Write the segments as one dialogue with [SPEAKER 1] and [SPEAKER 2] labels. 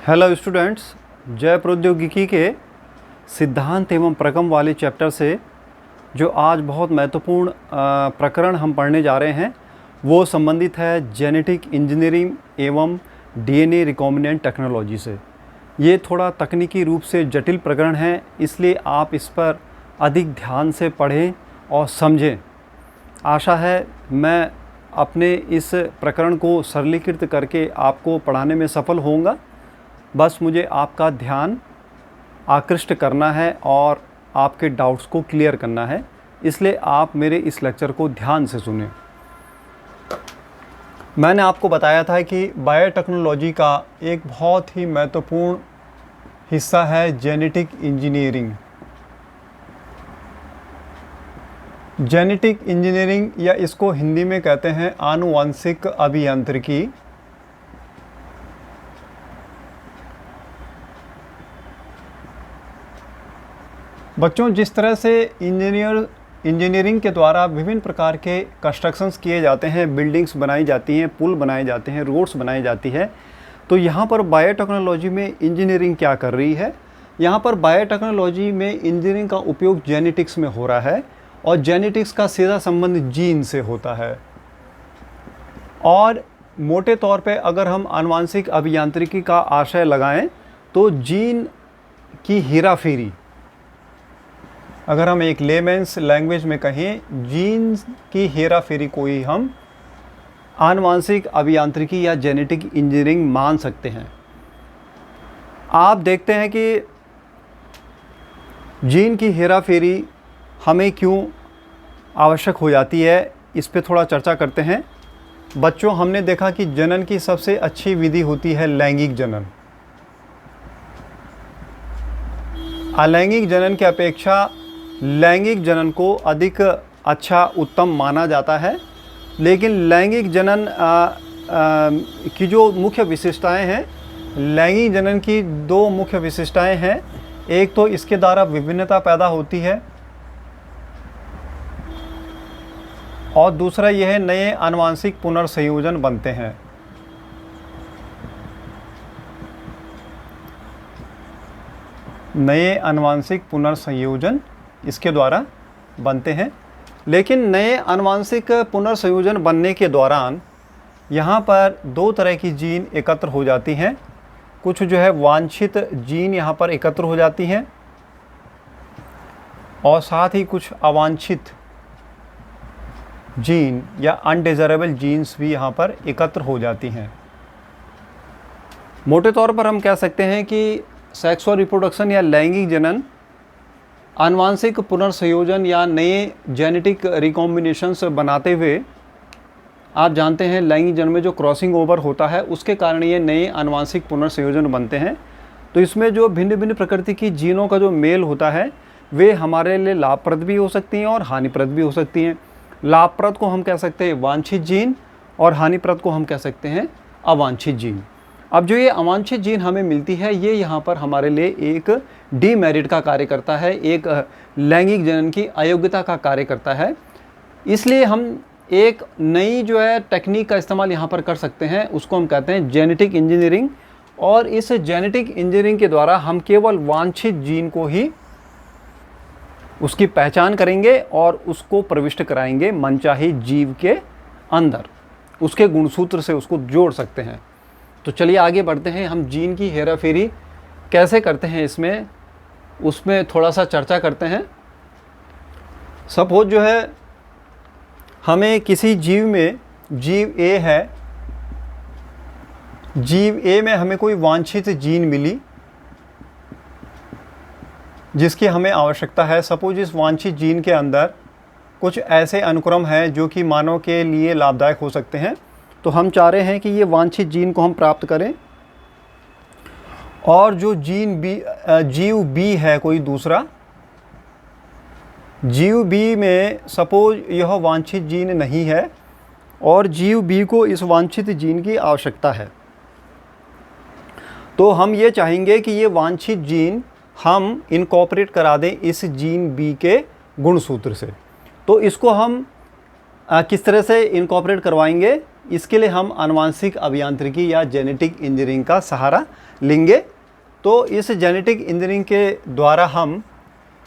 [SPEAKER 1] Hello students, जय प्रौद्योगिकी के सिद्धांत एवं प्रगम वाले चैप्टर से जो आज बहुत महत्वपूर्ण प्रकरण हम पढ़ने जा रहे हैं वो संबंधित है जेनेटिक इंजीनियरिंग एवं डीएनए रिकॉम्बिनेंट टेक्नोलॉजी से। ये थोड़ा तकनीकी रूप से जटिल प्रकरण है, इसलिए आप इस पर अधिक ध्यान से पढ़ें और समझें। आशा है मैं अपने इस प्रकरण को सरलीकृत करके आपको पढ़ाने में सफल होऊंगा। बस मुझे आपका ध्यान आकृष्ट करना है और आपके डाउट्स को क्लियर करना है, इसलिए आप मेरे इस लेक्चर को ध्यान से सुनें। मैंने आपको बताया था कि बायोटेक्नोलॉजी का एक बहुत ही महत्वपूर्ण हिस्सा है जेनेटिक इंजीनियरिंग। जेनेटिक इंजीनियरिंग या इसको हिंदी में कहते हैं आनुवंशिक अभियांत्रिकी। बच्चों, जिस तरह से इंजीनियरिंग के द्वारा विभिन्न प्रकार के कंस्ट्रक्शंस किए जाते हैं, बिल्डिंग्स बनाई जाती हैं, पुल बनाए जाते हैं, रोड्स बनाई जाती है, तो यहाँ पर बायोटेक्नोलॉजी में इंजीनियरिंग क्या कर रही है। यहाँ पर बायोटेक्नोलॉजी में इंजीनियरिंग का उपयोग जेनेटिक्स में हो रहा है और जेनेटिक्स का सीधा संबंध जीन से होता है। और मोटे तौर पे अगर हम आनुवंशिक अभियांत्रिकी का आशय लगाएं तो जीन की हेराफेरी, अगर हम एक लेमेंस लैंग्वेज में कहें, जीन की हेराफेरी को ही हम आनुवंशिक अभियांत्रिकी या जेनेटिक इंजीनियरिंग मान सकते हैं। आप देखते हैं कि जीन की हेराफेरी हमें क्यों आवश्यक हो जाती है, इस पे थोड़ा चर्चा करते हैं। बच्चों, हमने देखा कि जनन की सबसे अच्छी विधि होती है लैंगिक जनन। अलैंगिक जनन की अपेक्षा लैंगिक जनन को अधिक अच्छा उत्तम माना जाता है, लेकिन लैंगिक जनन की जो मुख्य विशेषताएं हैं, लैंगिक जनन की दो मुख्य विशेषताएं हैं। एक तो इसके द्वारा विभिन्नता पैदा होती है और दूसरा यह है नए आनुवंशिक पुनर्संयोजन बनते हैं। नए आनुवंशिक पुनर्संयोजन इसके द्वारा बनते हैं। लेकिन नए आनुवंशिक पुनर्संयोजन बनने के दौरान यहाँ पर दो तरह की जीन एकत्र हो जाती हैं। कुछ जो है वांछित जीन यहाँ पर एकत्र हो जाती हैं और साथ ही कुछ अवांछित जीन या अनडिज़ायरेबल जीन्स भी यहाँ पर एकत्र हो जाती हैं। मोटे तौर पर हम कह सकते हैं कि सेक्सुअल रिप्रोडक्शन या लैंगिक जनन आनुवंशिक पुनर्संयोजन या नए जेनेटिक रिकॉम्बिनेशंस बनाते हुए, आप जानते हैं लैंगिक जनन में जो क्रॉसिंग ओवर होता है उसके कारण ये नए आनुवंशिक पुनर्संयोजन बनते हैं। तो इसमें जो भिन्न भिन्न प्रकृति की जीनों का जो मेल होता है वे हमारे लिए लाभप्रद भी हो सकती हैं और हानिप्रद भी हो सकती हैं। लाभप्रद को हम कह सकते हैं वांछित जीन और हानिप्रद को हम कह सकते हैं अवांछित जीन। अब जो ये अवांछित जीन हमें मिलती है, ये यहाँ पर हमारे लिए एक डीमेरिट का कार्य करता है, एक लैंगिक जनन की अयोग्यता का कार्य करता है। इसलिए हम एक नई जो है टेक्निक का इस्तेमाल यहाँ पर कर सकते हैं, उसको हम कहते हैं जेनेटिक इंजीनियरिंग। और इस जेनेटिक इंजीनियरिंग के द्वारा हम केवल वांछित जीन को ही उसकी पहचान करेंगे और उसको प्रविष्ट कराएंगे मनचाही जीव के अंदर, उसके गुणसूत्र से उसको जोड़ सकते हैं। तो चलिए आगे बढ़ते हैं, हम जीन की हेराफेरी कैसे करते हैं उसमें थोड़ा सा चर्चा करते हैं। सपोज जो है हमें किसी जीव में, जीव ए है, जीव ए में हमें कोई वांछित जीन मिली जिसकी हमें आवश्यकता है। सपोज इस वांछित जीन के अंदर कुछ ऐसे अनुक्रम हैं जो कि मानव के लिए लाभदायक हो सकते हैं। तो हम चाह रहे हैं कि ये वांछित जीन को हम प्राप्त करें और जो जीव बी है, कोई दूसरा जीव बी में सपोज यह वांछित जीन नहीं है और जीव बी को इस वांछित जीन की आवश्यकता है। तो हम ये चाहेंगे कि ये वांछित जीन हम इनकॉर्पोरेट करा दें इस जीन बी के गुणसूत्र से। तो इसको हम किस तरह से इनकॉर्पोरेट करवाएंगे, इसके लिए हम आनुवांशिक अभियांत्रिकी या जेनेटिक इंजीनियरिंग का सहारा लेंगे। तो इस जेनेटिक इंजीनियरिंग के द्वारा हम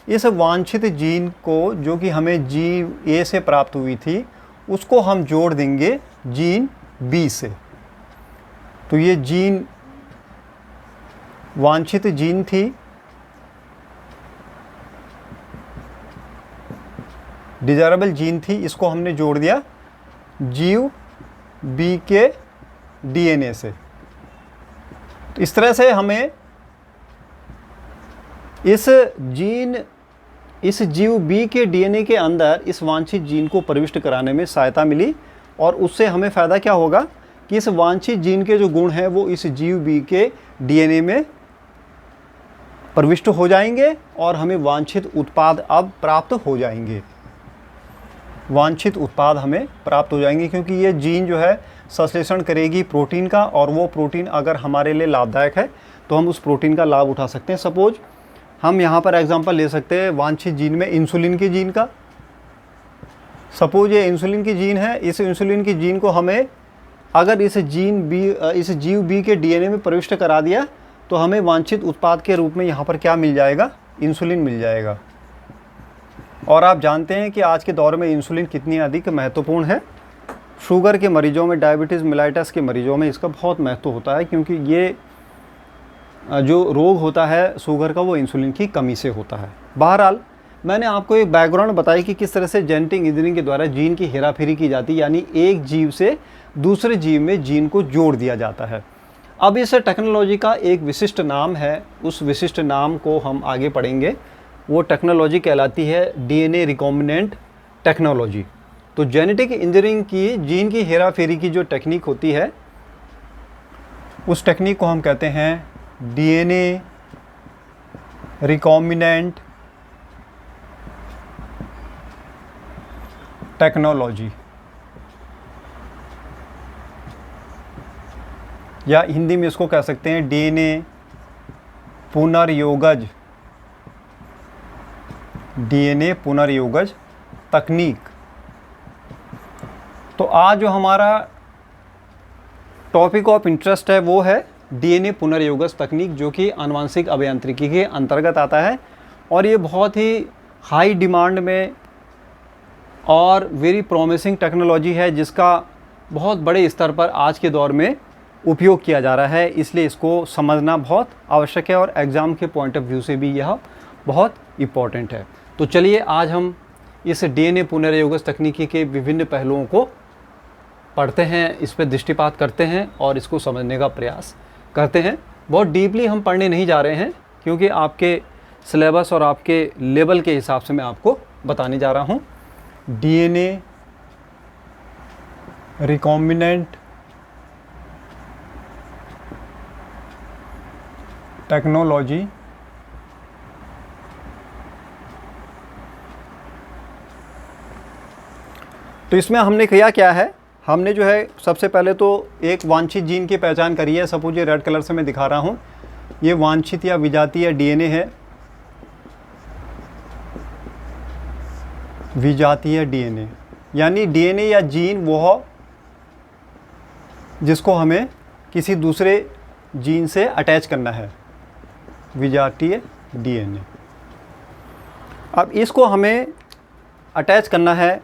[SPEAKER 1] इस वांछित जीन को, जो कि हमें जीन ए से प्राप्त हुई थी, उसको हम जोड़ देंगे जीन बी से। तो ये जीन वांछित जीन थी, डिजायरेबल जीन थी, इसको हमने जोड़ दिया जीव बी के डीएनए से। तो इस तरह से हमें इस जीव बी के डीएनए के अंदर इस वांछित जीन को प्रविष्ट कराने में सहायता मिली, और उससे हमें फ़ायदा क्या होगा कि इस वांछित जीन के जो गुण हैं वो इस जीव बी के डीएनए में प्रविष्ट हो जाएंगे और हमें वांछित उत्पाद अब प्राप्त हो जाएंगे। वांछित उत्पाद हमें प्राप्त हो जाएंगे क्योंकि ये जीन जो है संश्लेषण करेगी प्रोटीन का, और वो प्रोटीन अगर हमारे लिए लाभदायक है तो हम उस प्रोटीन का लाभ उठा सकते हैं। सपोज हम यहाँ पर एग्जांपल ले सकते हैं वांछित जीन में इंसुलिन की जीन का। सपोज ये इंसुलिन की जीन है, इस इंसुलिन की जीन को हमें अगर इस जीव बी के डीएनए में प्रविष्ट करा दिया तो हमें वांछित उत्पाद के रूप में यहाँ पर क्या मिल जाएगा, इंसुलिन मिल जाएगा। और आप जानते हैं कि आज के दौर में इंसुलिन कितनी अधिक महत्वपूर्ण है। शुगर के मरीजों में, डायबिटीज़ मेलाइटस के मरीजों में इसका बहुत महत्व होता है, क्योंकि ये जो रोग होता है शुगर का वो इंसुलिन की कमी से होता है। बहरहाल मैंने आपको एक बैकग्राउंड बताई कि किस तरह से जेनेटिक इंजीनियरिंग के द्वारा जीन की हेराफेरी की जाती है, यानी एक जीव से दूसरे जीव में जीन को जोड़ दिया जाता है। अब इस टेक्नोलॉजी का एक विशिष्ट नाम है, उस विशिष्ट नाम को हम आगे पढ़ेंगे। वो टेक्नोलॉजी कहलाती है डीएनए रिकॉम्बिनेंट टेक्नोलॉजी। तो जेनेटिक इंजीनियरिंग की जीन की हेराफेरी की जो टेक्निक होती है उस टेक्निक को हम कहते हैं डीएनए रिकॉम्बिनेंट टेक्नोलॉजी, या हिंदी में इसको कह सकते हैं डीएनए पुनर्योगज, डीएनए पुनर्योगज तकनीक। तो आज जो हमारा टॉपिक ऑफ इंटरेस्ट है वो है डीएनए पुनर्योगज तकनीक, जो कि आनुवांशिक अभियांत्रिकी के अंतर्गत आता है। और ये बहुत ही हाई डिमांड में और वेरी प्रॉमिसिंग टेक्नोलॉजी है, जिसका बहुत बड़े स्तर पर आज के दौर में उपयोग किया जा रहा है। इसलिए इसको समझना बहुत आवश्यक है और एग्ज़ाम के पॉइंट ऑफ व्यू से भी यह बहुत इम्पॉर्टेंट है। तो चलिए आज हम इस डीएनए पुनर्योगज तकनीकी के विभिन्न पहलुओं को पढ़ते हैं, इस पर दृष्टिपात करते हैं और इसको समझने का प्रयास करते हैं। बहुत डीपली हम पढ़ने नहीं जा रहे हैं, क्योंकि आपके सिलेबस और आपके लेवल के हिसाब से मैं आपको बताने जा रहा हूँ। डीएनए रिकॉम्बिनेंट टेक्नोलॉजी तो इसमें हमने किया क्या है, हमने जो है सबसे पहले तो एक वांछित जीन की पहचान करी है। सपोज ये रेड कलर से मैं दिखा रहा हूँ, ये वांछित या विजातीय या डीएनए है, विजातीय डीएनए यानी डीएनए या जीन वो जिसको हमें किसी दूसरे जीन से अटैच करना है, विजातीय डीएनए। अब इसको हमें अटैच करना है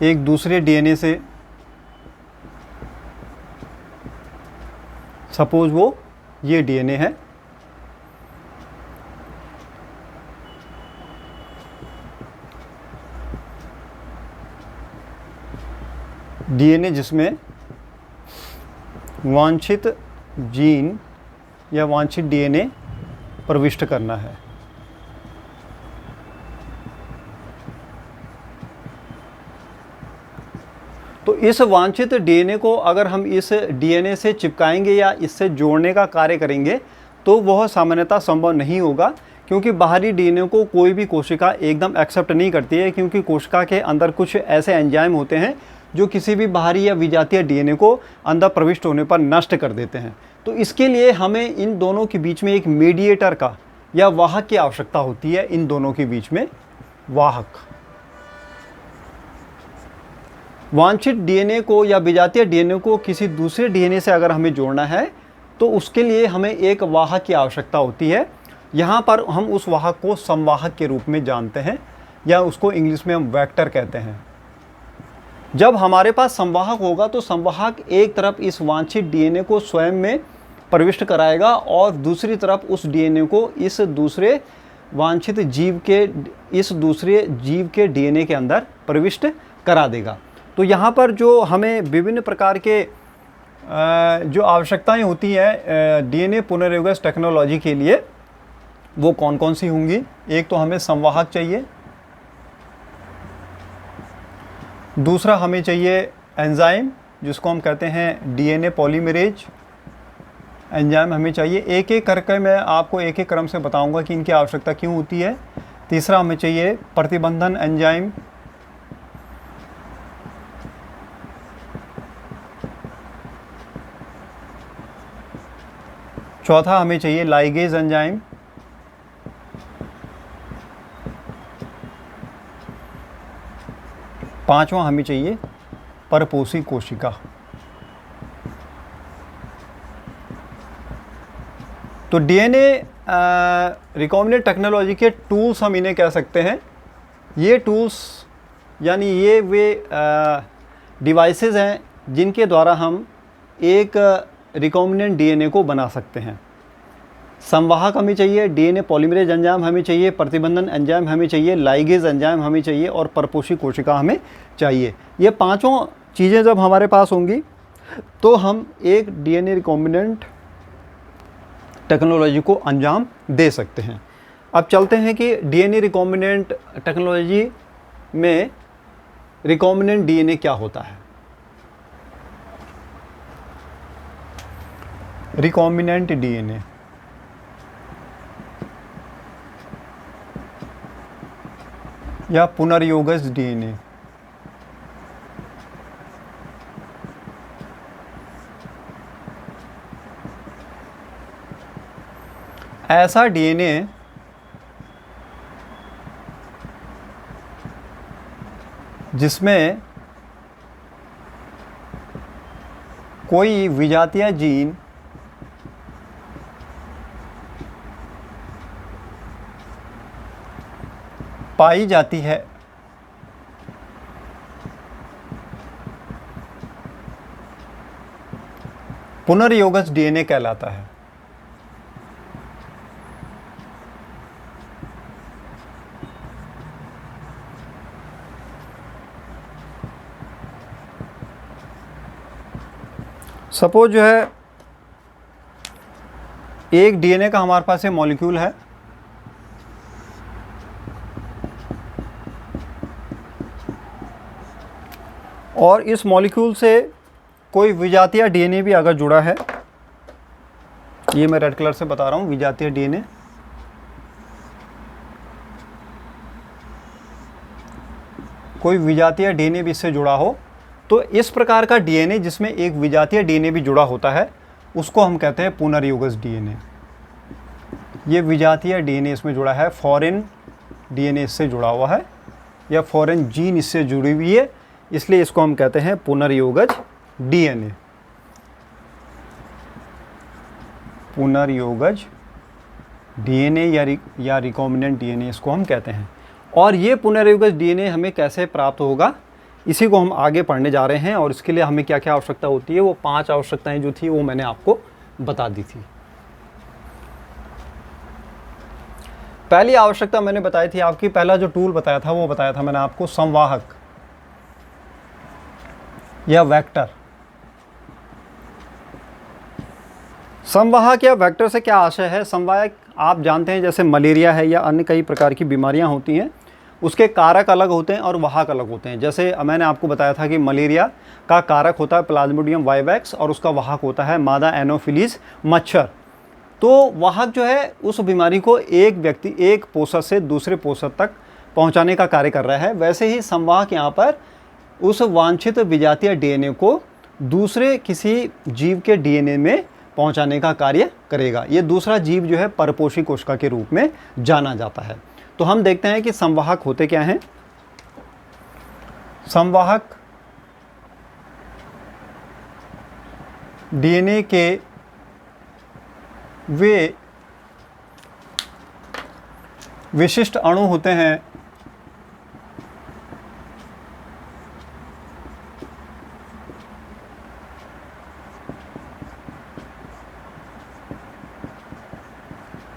[SPEAKER 1] एक दूसरे डीएनए से। सपोज वो ये डीएनए है, डीएनए जिसमें वांछित जीन या वांछित डीएनए प्रविष्ट करना है। तो इस वांछित डीएनए को अगर हम इस डीएनए से चिपकाएंगे या इससे जोड़ने का कार्य करेंगे तो वह सामान्यतः संभव नहीं होगा, क्योंकि बाहरी डीएनए को कोई भी कोशिका एकदम एक्सेप्ट नहीं करती है, क्योंकि कोशिका के अंदर कुछ ऐसे एंजाइम होते हैं जो किसी भी बाहरी या विजातीय डीएनए को अंदर प्रविष्ट होने पर नष्ट कर देते हैं। तो इसके लिए हमें इन दोनों के बीच में एक मीडिएटर का या वाहक की आवश्यकता होती है। इन दोनों के बीच में वाहक, वांछित डीएनए को या विजातीय डीएनए को किसी दूसरे डीएनए से अगर हमें जोड़ना है तो उसके लिए हमें एक वाहक की आवश्यकता होती है। यहाँ पर हम उस वाहक को संवाहक के रूप में जानते हैं, या उसको इंग्लिश में हम वेक्टर कहते हैं। जब हमारे पास संवाहक होगा तो संवाहक एक तरफ इस वांछित डीएनए को स्वयं में प्रविष्ट कराएगा और दूसरी तरफ उस डीएनए को इस दूसरे वांछित जीव के डीएनए के अंदर प्रविष्ट करा देगा। तो यहाँ पर जो हमें विभिन्न प्रकार के जो आवश्यकताएं होती है डीएनए पुनर्योगज टेक्नोलॉजी के लिए, वो कौन कौन सी होंगी। एक तो हमें संवाहक चाहिए, दूसरा हमें चाहिए एंजाइम जिसको हम कहते हैं डीएनए पॉलीमरेज एंजाइम हमें चाहिए। एक एक करके मैं आपको एक एक क्रम से बताऊंगा कि इनकी आवश्यकता क्यों होती है। तीसरा हमें चाहिए प्रतिबंधन एंजाइम, चौथा हमें चाहिए लाइगेज एंजाइम, पांचवा हमें चाहिए परपोषी कोशिका। तो डीएनए रिकॉम्बिनेंट टेक्नोलॉजी के टूल्स हम इन्हें कह सकते हैं। ये टूल्स यानी ये वे डिवाइसेस हैं जिनके द्वारा हम एक रिकॉम्बिनेंट डीएनए को बना सकते हैं। संवाहक हमें चाहिए, डीएनए पॉलीमरेज एंजाइम हमें चाहिए, प्रतिबंधन एंजाइम हमें चाहिए, लाइगेज एंजाइम हमें चाहिए और परपोषी कोशिका हमें चाहिए। ये पांचों चीज़ें जब हमारे पास होंगी तो हम एक डीएनए रिकॉम्बिनेंट टेक्नोलॉजी को अंजाम दे सकते हैं। अब चलते हैं कि डीएनए रिकॉम्बिनेंट टेक्नोलॉजी में रिकॉम्बिनेंट डीएनए क्या होता है। रिकॉम्बिनेंट डीएनए या पुनर्योगज डीएनए ऐसा डीएनए जिसमें कोई विजातीय जीन पाई जाती है पुनर्योगज डीएनए कहलाता है। सपोज जो है एक डीएनए का हमारे पास ये मॉलिक्यूल है, और इस मॉलिक्यूल से कोई विजातीय डीएनए भी अगर जुड़ा है, ये मैं रेड कलर से बता रहा हूँ, विजातीय डीएनए, कोई विजातीय डीएनए भी इससे जुड़ा हो, तो इस प्रकार का डीएनए जिसमें एक विजातीय डीएनए भी जुड़ा होता है उसको हम कहते हैं पुनर्योगज डीएनए। ये विजातीय डीएनए इसमें जुड़ा है, फॉरेन डीएनए इससे जुड़ा हुआ है या फॉरेन जीन इससे जुड़ी हुई है, इसलिए इसको हम कहते हैं पुनर्योगज डीएनए। पुनर्योगज डीएनए या रिकॉम्बिनेंट डीएनए इसको हम कहते हैं। और ये पुनर्योगज डीएनए हमें कैसे प्राप्त होगा, इसी को हम आगे पढ़ने जा रहे हैं। और इसके लिए हमें क्या क्या आवश्यकता होती है, वो 5 आवश्यकताएं जो थी वो मैंने आपको बता दी थी। पहली आवश्यकता मैंने बताई थी आपकी, पहला जो टूल बताया था वो बताया था मैंने आपको संवाहक या वेक्टर। संवाहक या वेक्टर से क्या आशय है। संवाहक आप जानते हैं जैसे मलेरिया है या अन्य कई प्रकार की बीमारियां होती हैं, उसके कारक अलग होते हैं और वाहक अलग होते हैं। जैसे मैंने आपको बताया था कि मलेरिया का कारक होता है प्लाज्मोडियम वाइवैक्स और उसका वाहक होता है मादा एनोफिलीज मच्छर। तो वाहक जो है उस बीमारी को एक व्यक्ति एक पोषक से दूसरे पोषक तक पहुंचाने का कार्य कर रहा है। वैसे ही संवाहक यहाँ पर उस वांछित विजातीय डीएनए को दूसरे किसी जीव के डीएनए में पहुंचाने का कार्य करेगा। ये दूसरा जीव जो है परपोषी कोशिका के रूप में जाना जाता है। तो हम देखते हैं कि संवाहक होते क्या हैं। संवाहक डीएनए के वे विशिष्ट अणु होते हैं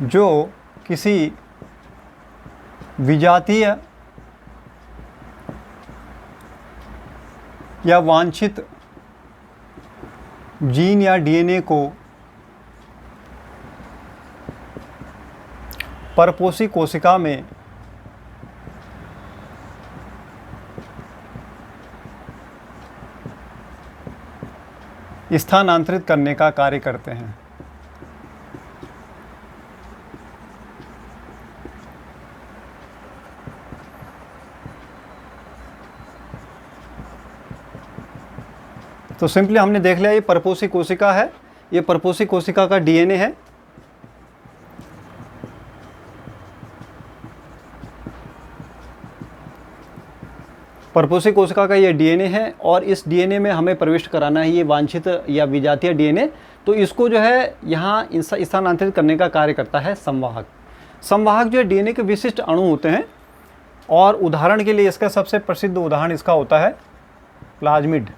[SPEAKER 1] जो किसी विजातीय या वांछित जीन या डीएनए को परपोषी कोशिका में स्थानांतरित करने का कार्य करते हैं। तो सिंपली हमने देख लिया ये परपोषी कोशिका है, ये परपोषी कोशिका का डीएनए है। परपोषी कोशिका का ये डीएनए है और इस डीएनए में हमें प्रविष्ट कराना है ये वांछित या विजातीय डीएनए। तो इसको जो है यहाँ स्थानांतरित करने का कार्य करता है संवाहक। संवाहक जो है डीएनए के विशिष्ट अणु होते हैं और उदाहरण के लिए इसका सबसे प्रसिद्ध उदाहरण इसका होता है प्लाज्मिड।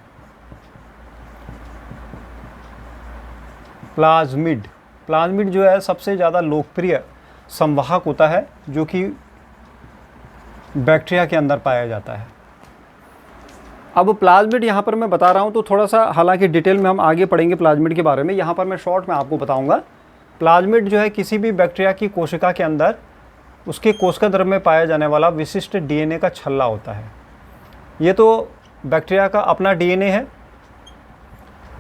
[SPEAKER 1] प्लाज्मिड जो है सबसे ज़्यादा लोकप्रिय संवाहक होता है जो कि बैक्टीरिया के अंदर पाया जाता है। अब प्लाज्मिड यहाँ पर मैं बता रहा हूँ तो थोड़ा सा, हालांकि डिटेल में हम आगे पढ़ेंगे प्लाज्मिड के बारे में, यहाँ पर मैं शॉर्ट में आपको बताऊँगा। प्लाज्मिड जो है किसी भी बैक्टीरिया की कोशिका के अंदर उसके कोशिका द्रव्य में पाया जाने वाला विशिष्ट डीएनए का छल्ला होता है। ये तो बैक्टीरिया का अपना डीएनए है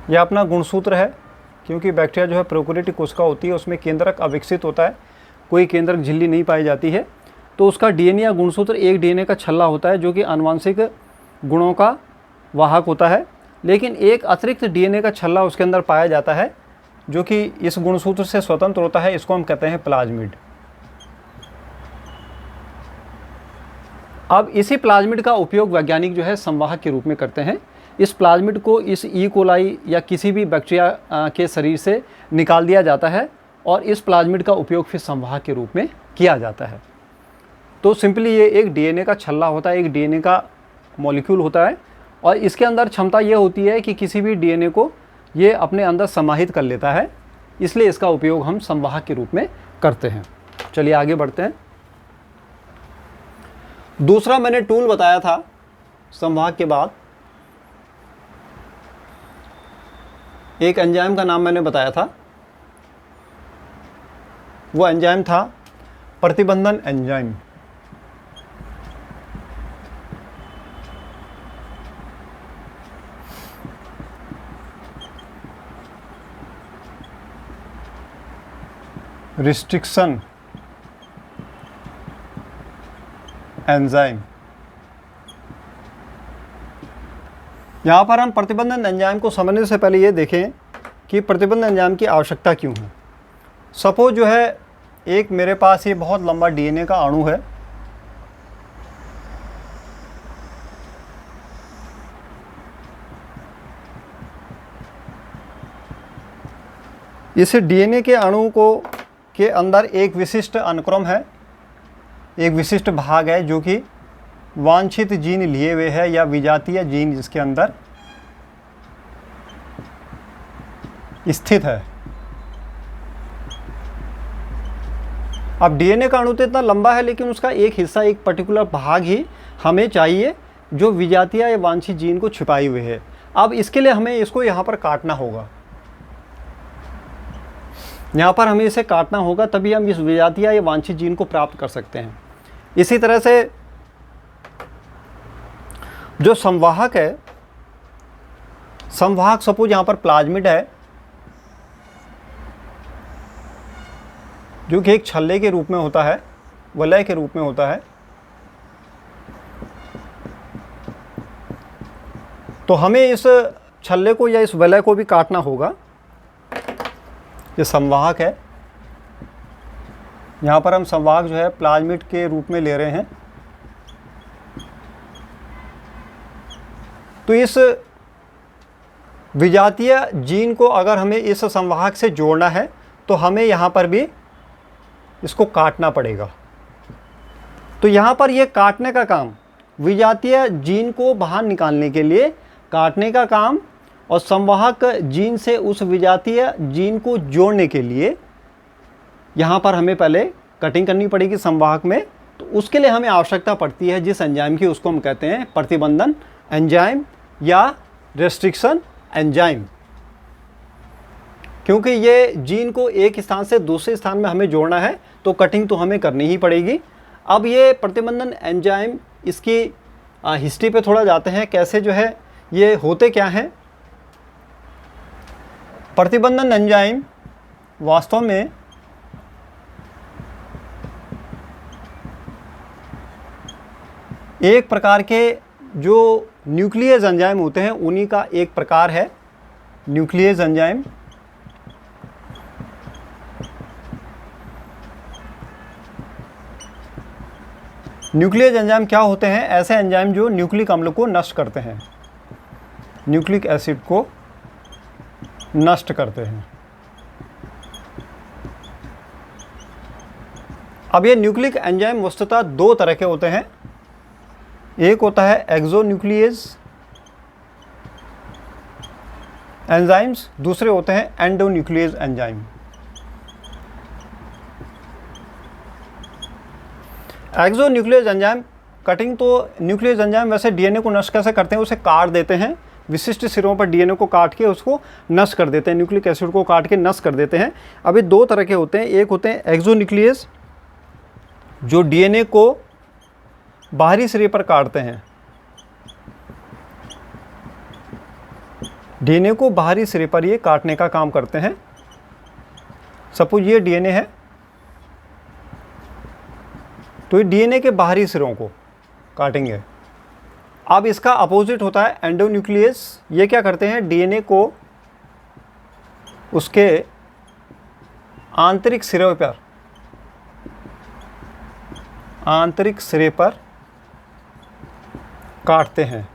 [SPEAKER 1] या अपना गुणसूत्र है, क्योंकि बैक्टीरिया जो है प्रोकैरियोटिक कोशिका होती है उसमें केंद्रक अविकसित होता है, कोई केंद्रक झिल्ली नहीं पाई जाती है। तो उसका डीएनए या गुणसूत्र एक डीएनए का छल्ला होता है जो कि आनुवंशिक गुणों का वाहक होता है। लेकिन एक अतिरिक्त डीएनए का छल्ला उसके अंदर पाया जाता है जो कि इस गुणसूत्र से स्वतंत्र होता है, इसको हम कहते हैं प्लाज्मिड। अब इसी प्लाज्मिड का उपयोग वैज्ञानिक जो है संवाहक के रूप में करते हैं। इस प्लाज्मिड को इस ई कोलाई या किसी भी बैक्टीरिया के शरीर से निकाल दिया जाता है और इस प्लाज्मिड का उपयोग फिर संवाहक के रूप में किया जाता है। तो सिंपली ये एक डीएनए का छल्ला होता है, एक डीएनए का मॉलिक्यूल होता है और इसके अंदर क्षमता ये होती है कि किसी भी डीएनए को ये अपने अंदर समाहित कर लेता है, इसलिए इसका उपयोग हम संवाहक के रूप में करते हैं। चलिए आगे बढ़ते हैं। दूसरा मैंने टूल बताया था संवाहक के बाद, एक एंजाइम का नाम मैंने बताया था, वो एंजाइम था प्रतिबंधन एंजाइम। Restriction enzyme. यहाँ पर हम प्रतिबंधन एंजाइम को समझने से पहले ये देखें कि प्रतिबंधन एंजाइम की आवश्यकता क्यों है। सपोज जो है एक मेरे पास ये बहुत लंबा डीएनए का अणु है, इस डीएनए के अणु को के अंदर एक विशिष्ट अनुक्रम है, एक विशिष्ट भाग है जो कि वांछित जीन लिए हुए है या विजातीय जीन जिसके अंदर स्थित है। अब डीएनए का अणु तो इतना लंबा है लेकिन उसका एक हिस्सा, एक पर्टिकुलर भाग ही हमें चाहिए जो विजातीय या वांछित जीन को छिपाई हुए है। अब इसके लिए हमें इसको यहाँ पर काटना होगा, यहाँ पर हमें इसे काटना होगा, तभी हम इस विजातीय या वांछित जीन को प्राप्त कर सकते हैं। इसी तरह से जो संवाहक है, संवाहक सपोज यहाँ पर प्लाज्मिड है जो कि एक छल्ले के रूप में होता है, वलय के रूप में होता है। तो हमें इस छल्ले को या इस वलय को भी काटना होगा। ये संवाहक है, यहाँ पर हम संवाहक जो है प्लाज्मिड के रूप में ले रहे हैं। तो इस विजातीय जीन को अगर हमें इस संवाहक से जोड़ना है तो हमें यहाँ पर भी इसको काटना पड़ेगा। तो यहाँ पर ये काटने का काम, विजातीय जीन को बाहर निकालने के लिए काटने का काम, और संवाहक जीन से उस विजातीय जीन को जोड़ने के लिए यहाँ पर हमें पहले कटिंग करनी पड़ेगी संवाहक में। तो उसके लिए हमें आवश्यकता पड़ती है जिस एंजाइम की, उसको हम कहते हैं प्रतिबंधन एंजाइम या रेस्ट्रिक्शन एंजाइम। क्योंकि ये जीन को एक स्थान से दूसरे स्थान में हमें जोड़ना है तो कटिंग तो हमें करनी ही पड़ेगी। अब ये प्रतिबंधन एंजाइम, इसकी हिस्ट्री पे थोड़ा जाते हैं, कैसे जो है ये होते क्या हैं। प्रतिबंधन एंजाइम वास्तव में एक प्रकार के जो न्यूक्लियस एंजाइम होते हैं उन्हीं का एक प्रकार है न्यूक्लियस एंजाइम। न्यूक्लियस एंजाइम क्या होते हैं? ऐसे एंजाइम जो न्यूक्लिक अम्ल को नष्ट करते हैं, न्यूक्लिक एसिड को नष्ट करते हैं। अब ये न्यूक्लिक एंजाइम वस्तुतः दो तरह के होते हैं। एक होता है एक्सोन्यूक्लियस एंजाइम्स, दूसरे होते हैं endonuclease enzyme. Exonuclease enzyme cutting, तो न्यूक्लियस एंजाइम वैसे डीएनए को नष्ट कैसे करते हैं? उसे काट देते हैं, विशिष्ट सिरों पर डीएनए को काट के उसको नष्ट कर देते हैं, न्यूक्लिक एसिड को काट के नष्ट कर देते हैं। अभी दो तरह के होते हैं। एक होते हैं एक्सोन्यूक्लियस जो डीएनए को बाहरी सिरे पर काटते हैं, डीएनए को बाहरी सिरे पर ये काटने का काम करते हैं। सपोज ये डीएनए है, तो ये डीएनए के बाहरी सिरों को काटेंगे। अब इसका अपोजिट होता है एंडोन्यूक्लियस। ये क्या करते हैं? डीएनए को उसके आंतरिक सिरे पर काटते हैं।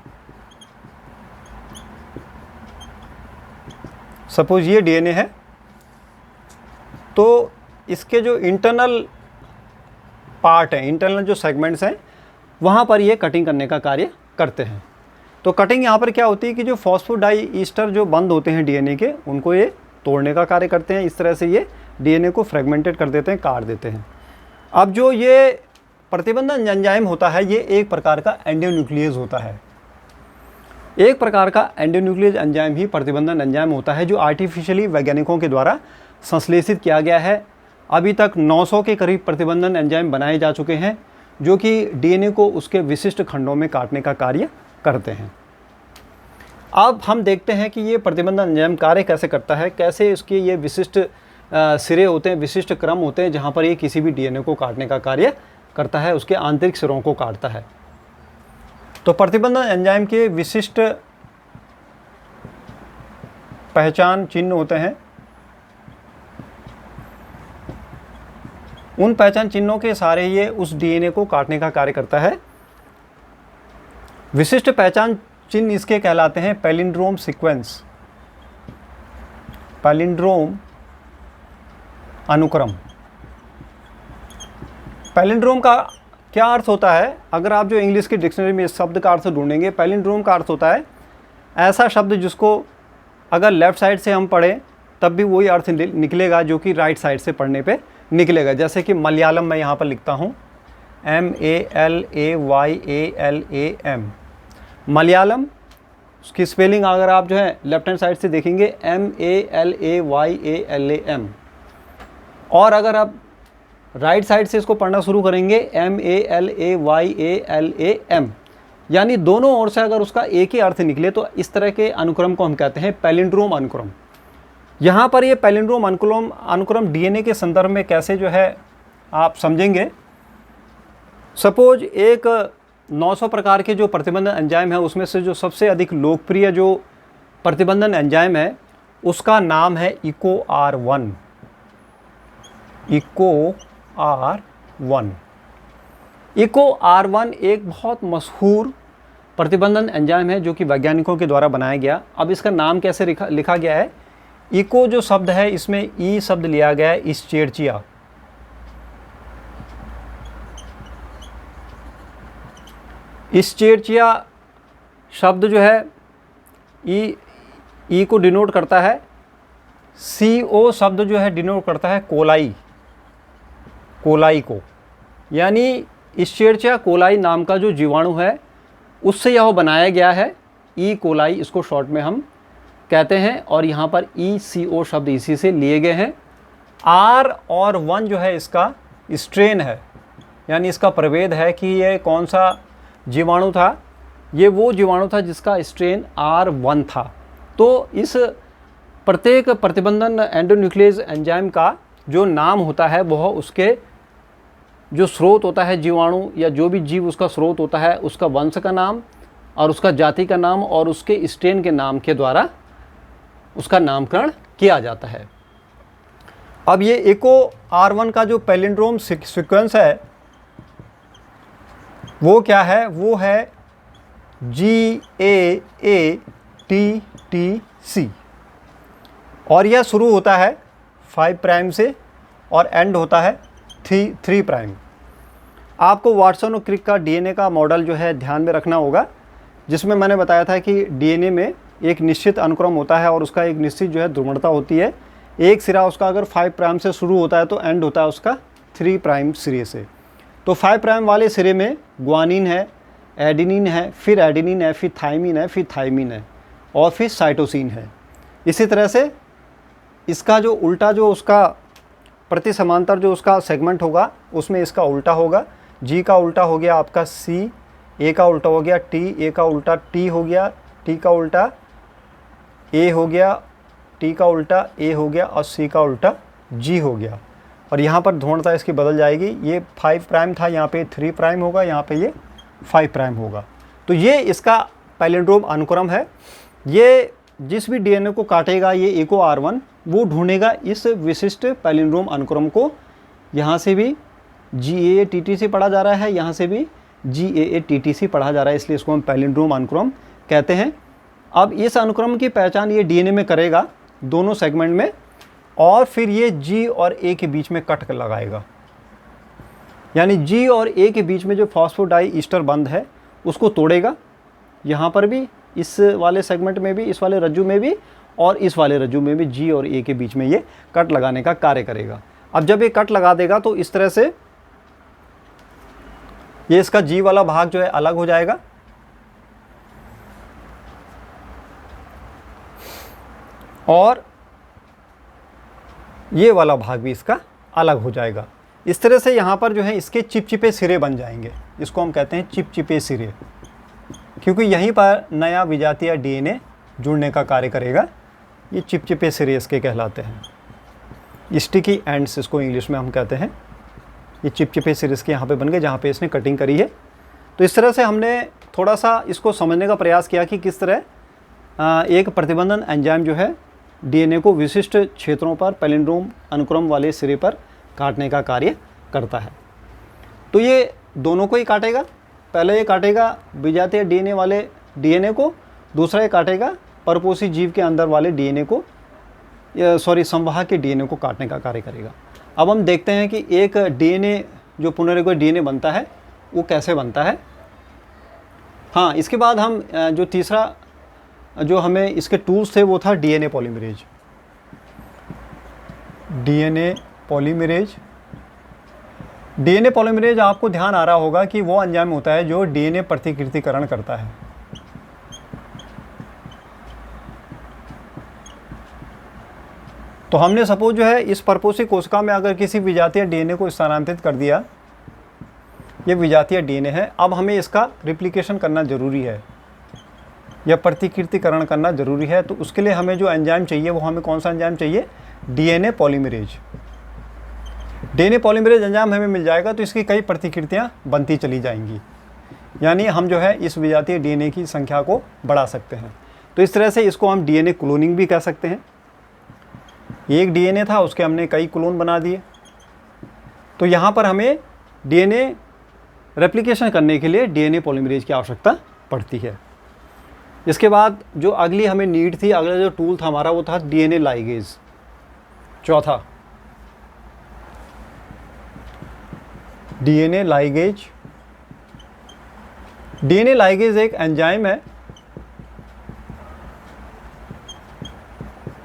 [SPEAKER 1] सपोज ये डीएनए है, तो इसके जो इंटरनल पार्ट हैं, इंटरनल जो सेगमेंट्स हैं, वहाँ पर ये कटिंग करने का कार्य करते हैं। तो कटिंग यहाँ पर क्या होती है कि जो फॉस्फोडाइईस्टर जो बंद होते हैं डीएनए के, उनको ये तोड़ने का कार्य करते हैं। इस तरह से ये डीएनए को फ्रेगमेंटेड कर देते हैं, काट देते हैं। अब जो ये प्रतिबंधन एंजाइम होता है, ये एक प्रकार का एंडोन्यूक्लियस होता है। एक प्रकार का एंडोन्यूक्लियस एंजाइम ही प्रतिबंधन एंजाइम होता है, जो आर्टिफिशियली वैज्ञानिकों के द्वारा संश्लेषित किया गया है। अभी तक 900 के करीब प्रतिबंधन एंजाइम बनाए जा चुके हैं, जो कि डीएनए को उसके विशिष्ट खंडों में काटने का कार्य करते हैं। अब हम देखते हैं कि ये प्रतिबंधन एंजाइम कार्य कैसे करता है, कैसे इसके ये विशिष्ट सिरे होते हैं, विशिष्ट क्रम होते हैं, जहाँ पर ये किसी भी डीएनए को काटने का कार्य करता है, उसके आंतरिक सिरों को काटता है। तो प्रतिबंधन एंजाइम के विशिष्ट पहचान चिन्ह होते हैं। उन पहचान चिन्हों के सहारे ये उस डीएनए को काटने का कार्य करता है। विशिष्ट पहचान चिन्ह इसके कहलाते हैं पैलिंड्रोम सीक्वेंस, पैलिंड्रोम अनुक्रम। पैलिंड्रोम का क्या अर्थ होता है? अगर आप जो इंग्लिश की डिक्शनरी में इस शब्द का अर्थ ढूंढेंगे, पैलिंड्रोम का अर्थ होता है ऐसा शब्द जिसको अगर लेफ़्ट साइड से हम पढ़ें तब भी वही अर्थ निकलेगा जो कि राइट साइड से पढ़ने पे निकलेगा। जैसे कि मलयालम मैं यहाँ पर लिखता हूँ MALAYALAM, मलयालम। उसकी स्पेलिंग अगर आप जो है लेफ्ट हैंड साइड से देखेंगे MALAYALAM, और अगर आप राइट साइड से इसको पढ़ना शुरू करेंगे MALAYALAM, यानी दोनों ओर से अगर उसका एक ही अर्थ निकले तो इस तरह के अनुक्रम को हम कहते हैं पैलिंड्रोम अनुक्रम। यहाँ पर ये पैलिंड्रोम अनुक्रम डीएनए के संदर्भ में कैसे जो है आप समझेंगे। सपोज एक 900 प्रकार के जो प्रतिबंधन एंजाइम है, उसमें से जो सबसे अधिक लोकप्रिय जो प्रतिबंधन एंजाइम है उसका नाम है EcoR1। EcoR1 एक बहुत मशहूर प्रतिबंधन एंजाइम है जो कि वैज्ञानिकों के द्वारा बनाया गया। अब इसका नाम कैसे लिखा गया है, इको जो शब्द है इसमें ई शब्द लिया गया है इस्चेरचिया। इस्चेरचिया शब्द जो है ई को डिनोट करता है, CO शब्द जो है डिनोट करता है कोलाई को, यानी इस्चेरचिया कोलाई नाम का जो जीवाणु है उससे यह बनाया गया है, ई कोलाई इसको शॉर्ट में हम कहते हैं, और यहाँ पर ECO शब्द इसी से लिए गए हैं। R और 1 जो है इसका स्ट्रेन है, यानी इसका प्रभेद है कि ये कौन सा जीवाणु था। ये वो जीवाणु था जिसका स्ट्रेन R1 था। तो इस प्रत्येक प्रतिबंधन एंडोन्यूक्लियस एंजाइम का जो नाम होता है वह उसके जो स्रोत होता है जीवाणु या जो भी जीव उसका स्रोत होता है उसका वंश का नाम और उसका जाति का नाम और उसके स्ट्रेन के नाम के द्वारा उसका नामकरण किया जाता है। अब ये इको R1 का जो पैलिंड्रोम सीक्वेंस है वो क्या है, वो है GAATTC और यह शुरू होता है 5 प्राइम से और एंड होता है 3 प्राइम। आपको वाटसन और क्रिक का DNA का मॉडल जो है ध्यान में रखना होगा, जिसमें मैंने बताया था कि DNA में एक निश्चित अनुक्रम होता है और उसका एक निश्चित जो है ध्रुवणता होती है। एक सिरा उसका अगर 5 प्राइम से शुरू होता है तो एंड होता है उसका 3 प्राइम सिरे से। तो 5 प्राइम वाले सिरे में ग्वानिन है, एडेनिन है, फिर एडेनिन है, फिर थाइमिन है, फिर थाइमिन है और फिर साइटोसिन है। इसी तरह से इसका जो उल्टा जो उसका प्रति समांतर जो उसका सेगमेंट होगा उसमें इसका उल्टा होगा। G का उल्टा हो गया आपका C, A का उल्टा हो गया T, A का उल्टा T हो गया, T का उल्टा A हो गया, T का उल्टा A हो गया और C का उल्टा G हो गया। और यहाँ पर ध्रुवणता इसकी बदल जाएगी, ये 5 प्राइम था, यहाँ पे 3 प्राइम होगा, यहाँ पे ये 5 प्राइम होगा। तो ये इसका पैलिंड्रोम अनुक्रम है। ये जिस भी DNA को काटेगा ये इको R1 वो ढूंढेगा इस विशिष्ट पैलिंड्रोम अनुक्रम को। यहाँ से भी GAATTC पढ़ा जा रहा है, यहाँ से भी GAATTC पढ़ा जा रहा है, इसलिए इसको हम पैलिंड्रोम अनुक्रम कहते हैं। अब इस अनुक्रम की पहचान ये DNA में करेगा दोनों सेगमेंट में और फिर ये G और A के बीच में कट कर लगाएगा, यानी G और A के बीच में जो फॉस्फोडाई ईस्टर बंध है उसको तोड़ेगा। यहाँ पर भी इस वाले सेगमेंट में भी, इस वाले रज्जु में भी और इस वाले रज्जु में भी G और A के बीच में ये कट लगाने का कार्य करेगा। अब जब ये कट लगा देगा तो इस तरह से ये इसका G वाला भाग जो है अलग हो जाएगा और ये वाला भाग भी इसका अलग हो जाएगा। इस तरह से यहाँ पर जो है इसके चिपचिपे सिरे बन जाएंगे, इसको हम कहते हैं चिपचिपे सिरे, क्योंकि यहीं पर नया विजातीय DNA जुड़ने का कार्य करेगा। ये चिपचिपे सिरे इसके कहलाते हैं, स्टिकी एंड्स इसको इंग्लिश में हम कहते हैं। ये चिपचिपे सिरे इसके यहाँ पे बन गए जहाँ पे इसने कटिंग करी है। तो इस तरह से हमने थोड़ा सा इसको समझने का प्रयास किया कि किस तरह एक प्रतिबंधन एंजाइम जो है DNA को विशिष्ट क्षेत्रों पर पैलिंड्रोम अनुक्रम वाले सिरे पर काटने का कार्य करता है। तो ये दोनों को ही काटेगा, पहले ये काटेगा विजातीय DNA वाले DNA को, दूसरा ये काटेगा परपोषी जीव के अंदर वाले DNA को, संवाहक के DNA को काटने का कार्य करेगा। अब हम देखते हैं कि एक DNA जो पुनरुत्पादक DNA बनता है वो कैसे बनता है। हाँ, इसके बाद हम जो तीसरा जो हमें इसके टूल्स थे वो था DNA पॉलीमरेज। DNA पॉलीमरेज आपको ध्यान आ रहा होगा कि वो एंजाइम होता है जो DNA प्रतिकृतिकरण करता है। तो हमने सपोज जो है इस परपोषी कोशिका में अगर किसी विजातीय DNA को स्थानांतरित कर दिया, ये विजातीय DNA है, अब हमें इसका रिप्लिकेशन करना जरूरी है या प्रतिकृतिकरण करना जरूरी है। तो उसके लिए हमें जो एंजाइम चाहिए वो हमें कौन सा एंजाइम चाहिए, DNA polymerase. DNA polymerase enzyme हमें मिल जाएगा तो इसकी कई प्रतिकृतियाँ बनती चली जाएंगी, यानी हम जो है इस विजातीय DNA की संख्या को बढ़ा सकते हैं। तो इस तरह से इसको हम DNA क्लोनिंग भी कह सकते हैं। एक DNA था उसके हमने कई क्लोन बना दिए। तो यहाँ पर हमें DNA रेप्लिकेशन करने के लिए DNA पॉलीमरेज की आवश्यकता पड़ती है। इसके बाद जो अगली हमें नीड थी, अगला जो टूल था हमारा वो था डीएनए लाइगेज। चौथा डीएनए लाइगेज। डीएनए लाइगेज एक एंजाइम है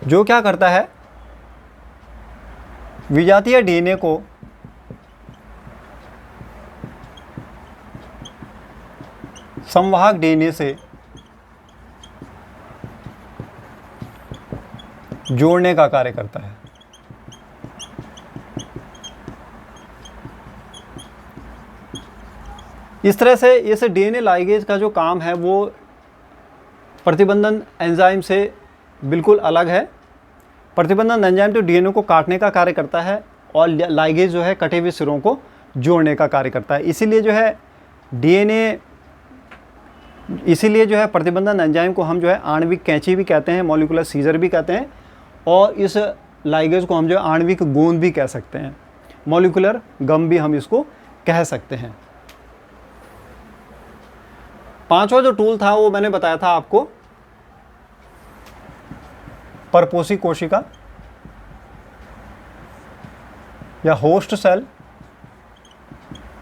[SPEAKER 1] जो क्या करता है, विजातीय डीएनए को संवाहक डीएनए से जोड़ने का कार्य करता है। इस तरह से इस डीएनए लाइगेज का जो काम है वो प्रतिबंधन एंजाइम से बिल्कुल अलग है। प्रतिबंधन एंजाइम तो डीएनए को काटने का कार्य करता है और लाइगेज जो है कटे हुए सिरों को जोड़ने का कार्य करता है। इसीलिए जो है प्रतिबंधन एंजाइम को हम जो है आणविक कैंची भी कहते हैं, मॉलिक्यूलर सीजर भी कहते हैं, और इस लाइगेज को हम जो है आणविक गोंद भी कह सकते हैं, मॉलिक्यूलर गम भी हम इसको कह सकते हैं। पांचवा जो टूल था वो मैंने बताया था आपको, परपोषी कोशिका या होस्ट सेल।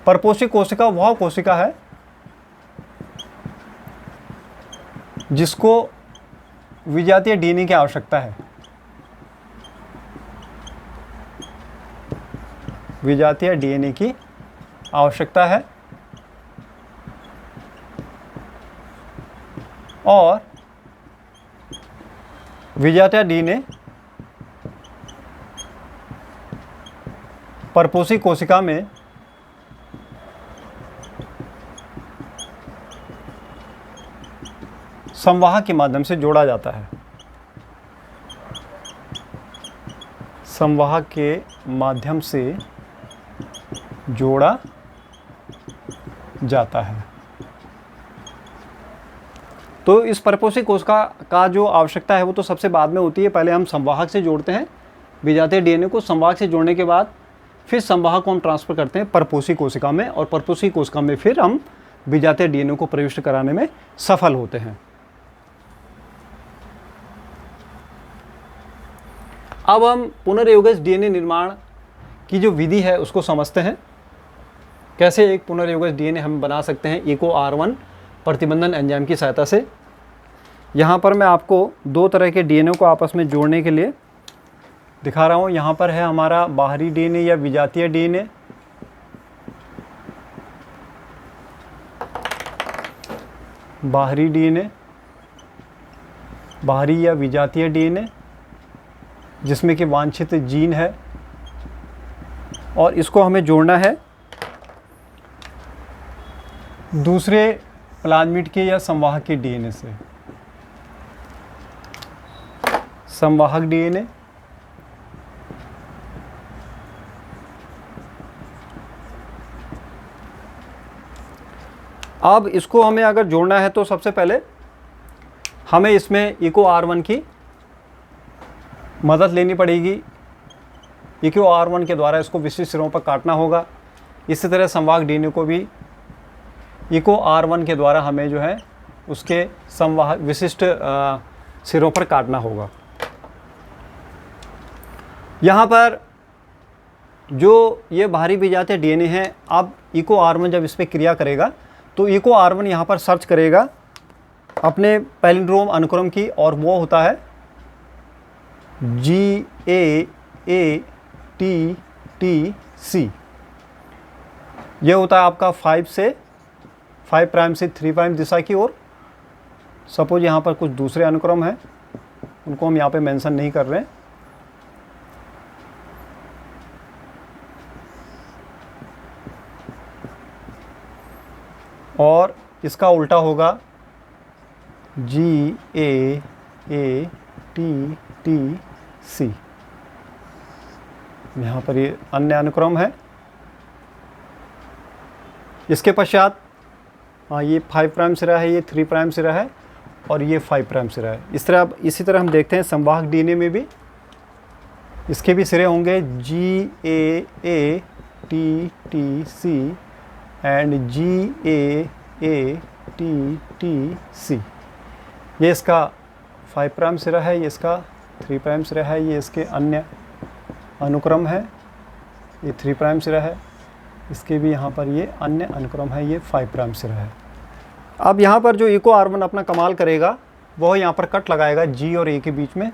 [SPEAKER 1] परपोषी कोशिका वह कोशिका है जिसको विजातीय डीएनए की आवश्यकता है। विजातीय डीएनए की आवश्यकता है और विजातीय डीएनए परपोषी कोशिका में संवाहक के माध्यम से जोड़ा जाता है। संवाहक के माध्यम से जोड़ा जाता है। तो इस परपोषी कोशिका का जो आवश्यकता है वो तो सबसे बाद में होती है। पहले हम संवाहक से जोड़ते हैं विजातीय डीएनए को। संवाहक से जोड़ने के बाद फिर संवाहक को हम ट्रांसफ़र करते हैं परपोषी कोशिका में, और परपोषी कोशिका में फिर हम विजातीय डीएनए को प्रविष्ट कराने में सफल होते हैं। अब हम पुनर्योगज डीएनए निर्माण की जो विधि है उसको समझते हैं। कैसे एक पुनर्योगज डीएनए हम बना सकते हैं EcoR1 प्रतिबंधन एंजाइम की सहायता से। यहाँ पर मैं आपको दो तरह के डीएनए को आपस में जोड़ने के लिए दिखा रहा हूँ। यहाँ पर है हमारा बाहरी डीएनए या विजातीय डीएनए, बाहरी डीएनए, बाहरी या विजातीय डीएनए जिसमें कि वांछित जीन है, और इसको हमें जोड़ना है दूसरे प्लाज्मिड के या संवाहक के डीएनए से। संवाहक डीएनए, अब इसको हमें अगर जोड़ना है तो सबसे पहले हमें इसमें EcoR1 की मदद लेनी पड़ेगी। EcoR1 के द्वारा इसको विशिष्ट सिरों पर काटना होगा। इसी तरह संवाहक डीएनए को भी EcoR1 के द्वारा हमें जो है उसके संवाहक विशिष्ट सिरों पर काटना होगा। यहाँ पर जो ये बाहरी विजातीय डीएनए है, अब EcoR1 जब इस पर क्रिया करेगा तो EcoR1 यहाँ पर सर्च करेगा अपने पैलिंड्रोम अनुक्रम की, और वो होता है GAATTC। ये होता है आपका 5 प्राइम से 3 प्राइम दिशा की ओर। सपोज यहाँ पर कुछ दूसरे अनुक्रम हैं, उनको हम यहाँ पे मेंशन नहीं कर रहे हैं। और इसका उल्टा होगा GAATTC। यहाँ पर ये अन्य अनुक्रम है। इसके पश्चात ये 5 प्राइम सिरा है, ये 3 प्राइम सिरा है, और ये 5 प्राइम सिरा है। इसी तरह हम देखते हैं संवाहक डीएनए में भी इसके भी सिरे होंगे GAATTC एंड GAATTC। सी। ये इसका 5 प्राइम सिरा है, ये इसका 3 प्राइम सिरा है, ये इसके अन्य अनुक्रम है, ये 3 प्राइम सिरा है, इसके भी यहाँ पर ये अन्य अनुक्रम है, ये 5 प्राइम सिरा है। अब यहाँ पर जो इको R1 अपना कमाल करेगा वह यहाँ पर कट लगाएगा G और A के बीच में,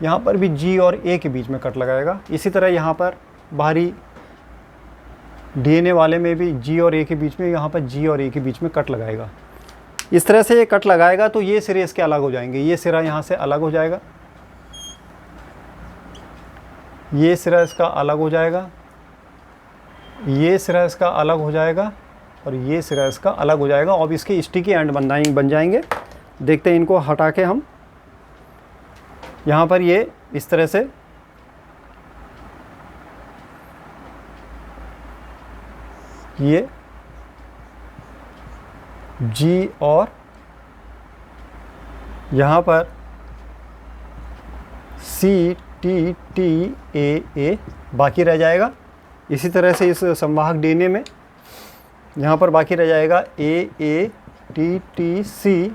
[SPEAKER 1] यहाँ पर भी G और A के बीच में कट लगाएगा। इसी तरह यहाँ पर बाहरी DNA वाले में भी G और A के बीच में, यहाँ पर G और A के बीच में कट लगाएगा। इस तरह से ये कट लगाएगा तो ये सिरे इसके अलग हो जाएंगे, ये सिरा यहाँ से अलग हो जाएगा, ये सिरा इसका अलग हो जाएगा, ये सिरा इसका अलग हो जाएगा और ये सिरा इसका अलग हो जाएगा। और इसके स्टिकी एंड बन जाएंगे। देखते हैं इनको हटा के हम, यहाँ पर ये इस तरह से ये G और यहाँ पर CTTA बाकी रह जाएगा। इसी तरह से इस संवाहक DNA में यहाँ पर बाकी रह जाएगा AATTC,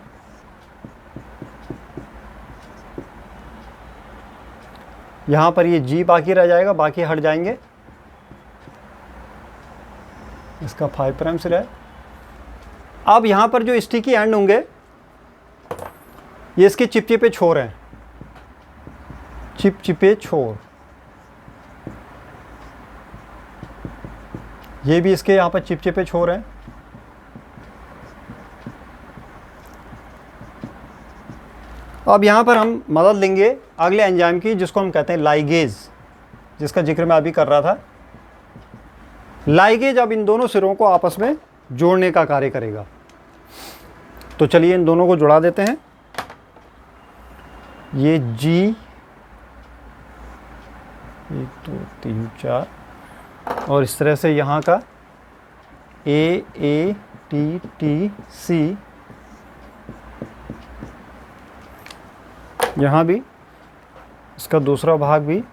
[SPEAKER 1] यहाँ पर ये G बाकी रह जाएगा, बाकी हट जाएंगे। इसका 5 प्राइम सिरा है। अब यहाँ पर जो स्टिकी एंड होंगे ये इसके चिपचिपे छोर हैं, चिपचिपे छोर, ये भी इसके यहाँ पर चिपचिपे छोर हैं। अब यहाँ पर हम मदद लेंगे अगले एंजाइम की जिसको हम कहते हैं लाइगेज, जिसका जिक्र मैं अभी कर रहा था। लाइगेज अब इन दोनों सिरों को आपस में जोड़ने का कार्य करेगा। तो चलिए इन दोनों को जुड़ा देते हैं। ये G 1 2 3 4 और इस तरह से यहाँ का AATTC, यहाँ भी इसका दूसरा भाग भी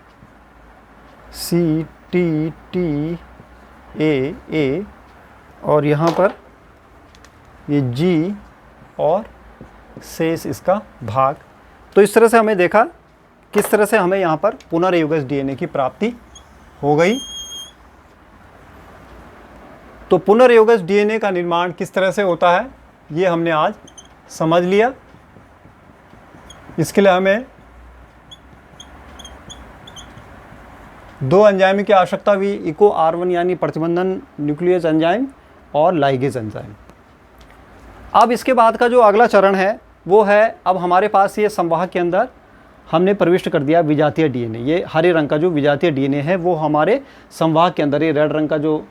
[SPEAKER 1] CTTA और यहाँ पर ये G और शेष इसका भाग। तो इस तरह से हमें देखा किस तरह से हमें यहाँ पर पुनर्युगज DNA की प्राप्ति हो गई। तो पुनर्युगज DNA का निर्माण किस तरह से होता है ये हमने आज समझ लिया। इसके लिए हमें 2 एंजाइम की आवश्यकता हुई, इको R1 यानी प्रतिबंधन न्यूक्लियस एंजाइम और लाइगेज एंजाइम। अब इसके बाद का जो अगला चरण है वो है, अब हमारे पास ये संवाहक के अंदर हमने प्रविष्ट कर दिया विजातीय DNA। ये हरे रंग का जो विजातीय DNA है वो हमारे संवाहक के अंदर, ये रेड रंग का जो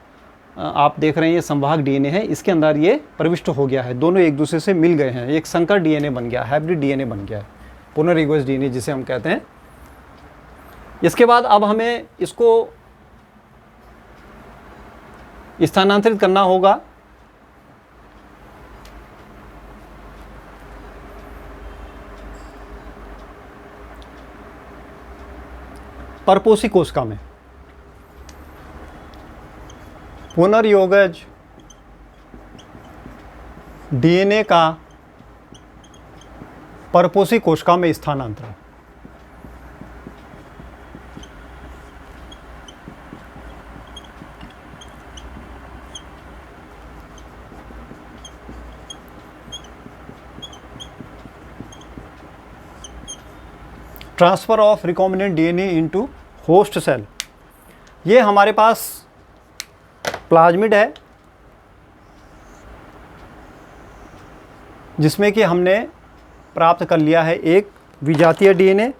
[SPEAKER 1] आप देख रहे हैं ये संवाहक DNA है, इसके अंदर ये प्रविष्ट हो गया है। दोनों एक दूसरे से मिल गए हैं, एक संकर DNA बन गया, हाइब्रिड DNA बन गया है, पुनर्युगज DNA जिसे हम कहते हैं। इसके बाद अब हमें इसको स्थानांतरित करना होगा परपोषी कोशिका में। पुनर्योगज DNA का परपोषी कोशिका में स्थानांतरण। Transfer of recombinant DNA into host cell. ये हमारे पास प्लाज्मिड है जिसमें कि हमने प्राप्त कर लिया है एक विजातीय DNA।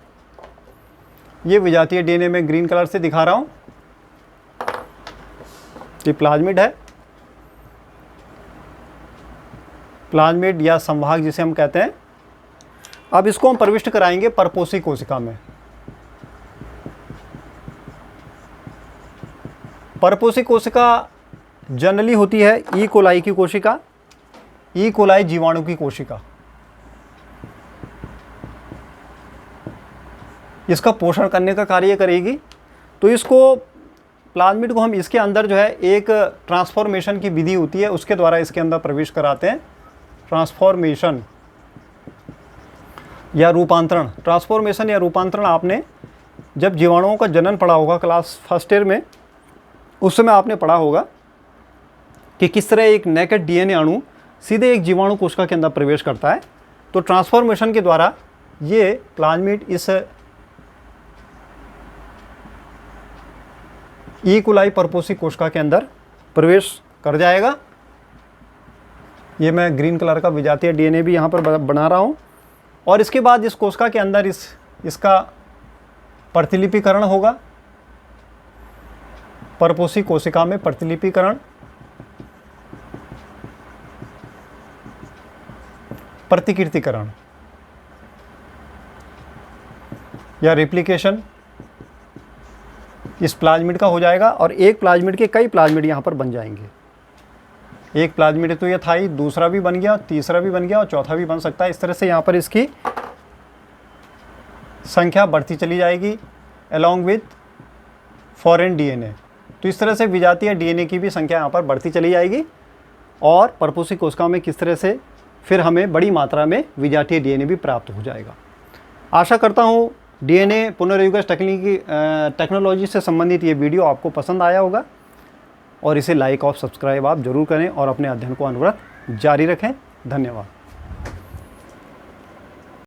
[SPEAKER 1] ये विजातीय DNA में ग्रीन कलर से दिखा रहा हूं, ये प्लाज्मिड है, प्लाज्मिड या संवाहक जिसे हम कहते हैं। अब इसको हम प्रविष्ट कराएंगे परपोषी कोशिका में। परपोषी कोशिका जनरली होती है ई कोलाई की कोशिका, ई कोलाई जीवाणु की कोशिका। इसका पोषण करने का कार्य करेगी। तो इसको प्लाज्मिड को हम इसके अंदर जो है एक ट्रांसफॉर्मेशन की विधि होती है उसके द्वारा इसके अंदर प्रवेश कराते हैं। ट्रांसफॉर्मेशन या रूपांतरण। ट्रांसफॉर्मेशन या रूपांतरण आपने जब जीवाणुओं का जनन पढ़ा होगा क्लास फर्स्ट ईयर में, उस समय आपने पढ़ा होगा कि किस तरह एक नेकेड डीएनए अणु सीधे एक जीवाणु कोशिका के अंदर प्रवेश करता है। तो ट्रांसफॉर्मेशन के द्वारा ये प्लाज्मिड इस ई कोलाई परपोसी कोशिका के अंदर प्रवेश कर जाएगा। ये मैं ग्रीन कलर का विजातीय डीएनए भी यहाँ पर बना रहा हूँ। और इसके बाद इस कोशिका के अंदर इसका प्रतिलिपिकरण होगा। परपोसी कोशिका में प्रतिलिपिकरण, प्रतिकृतिकरण या रेप्लिकेशन इस प्लाज्मिड का हो जाएगा। और एक प्लाज्मिड के कई प्लाज्मिड यहाँ पर बन जाएंगे। एक प्लाज्मिड तो ये था ही, दूसरा भी बन गया, तीसरा भी बन गया और चौथा भी बन सकता है। इस तरह से यहाँ पर इसकी संख्या बढ़ती चली जाएगी अलॉन्ग विथ फॉरेन डीएनए। तो इस तरह से विजातीय डीएनए की भी संख्या यहाँ पर बढ़ती चली जाएगी और परपोसी कोशिका में किस तरह से फिर हमें बड़ी मात्रा में विजातीय डीएनए भी प्राप्त हो जाएगा। आशा करता हूँ डीएनए पुनर्युगज टेक्नोलॉजी से संबंधित ये वीडियो आपको पसंद आया होगा और इसे लाइक और सब्सक्राइब आप जरूर करें और अपने अध्ययन को अनवरत जारी रखें। धन्यवाद।